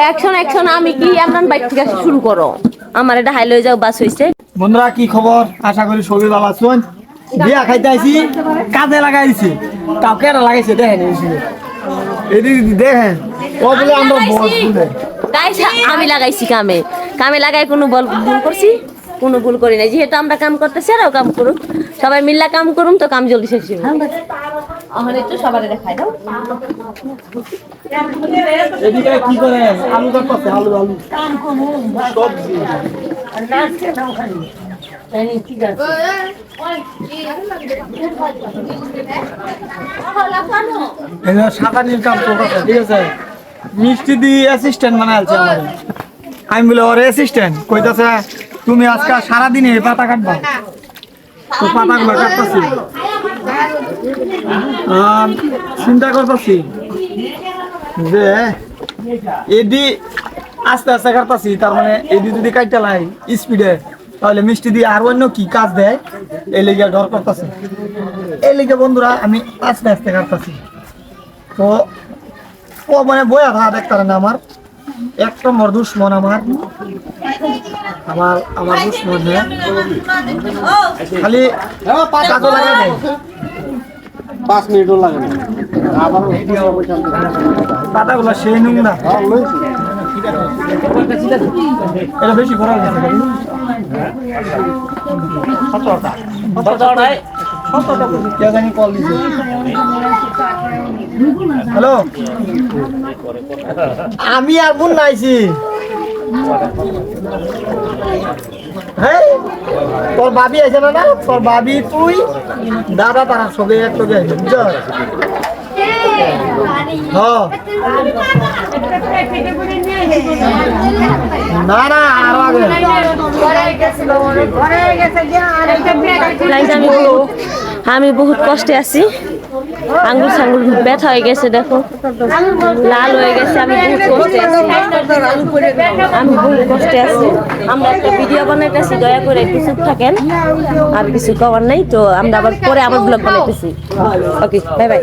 Action আমি কি Imran bike থেকে শুরু করো আমার এটা হাই লয়ে যাও বাস হইছে। বন্ধুরা কি খবর? আশা করি সবাই ভালো আছেন। বিয়া খাইতে আইছি, কাজে লাগাইছি, কাউকে লাগাইছে দেখেন এদিকে দেখেন ও বলে আমরা বস বলে গাইস আমি লাগাইছি কামে লাগাই কোনো ভুল করছি? কোনো ভুল করি নাই, যেহেতু আমরা কাম করতেছি আর কাম করুক, সবাই মিল্লা কাম করুম তো কাম জলদি শেষ হবে। এখন একটু সবারে দেখাই দাও। এদিকে কি করে আলু কাটছে, আলু সবজি সাতানির কাম করতেছে, ঠিক আছে। মিষ্টি দিয়ে অ্যাসিস্ট্যান্ট বানাইছে আমার। আমি বলে ওর অ্যাসিস্ট্যান্ট কইতাছে তুমি আজকে সারাদিনে পাতা কাটবা। তো পাতাগুলো কাটতেছি, চিন্তা করতেছি যে এডি আস্তে আস্তে কাটতেছি, তার মানে এডি যদি কাটতে লাই স্পিডে তাহলে মিষ্টি দিয়ে আর অন্য কি কাজ দেয় এই লেগে ডর করতেছে। এই লেগে বন্ধুরা আমি আস্তে আস্তে কাটতেছি। তো ও মানে বয়া ধা দেখতে না, আমার এক নম্বর দুশ্মন আমার দুশ্মন খালি কাজও লাগে না, 5 মিনিটও লাগে না। পাতাগুলো সেই নোংরা, এটা বেশি করা গেছে। হ্যালো, আমি আর বোন নাইছি। হ্যাঁ তোর ভাবি আছে না? তোর ভাবি তুই দাদা তারা সবাই এক লোক আছে, বুঝছো? না না আরো আগে আমি বহুত কষ্টে আছি, আঙ্গুল সাঙ্গুল ব্যথা হয়ে গেছে, দেখো লাল হয়ে গেছে। আমি বহুত কষ্টে আছি। আমরা একটা ভিডিও বানাইতেছি, দয়া করে একটু চুপ থাকেন, আর কিছু করার নাই। তো আমরা আবার পরে আবার ব্লগ বানাইতেছি। ওকে, বাই বাই।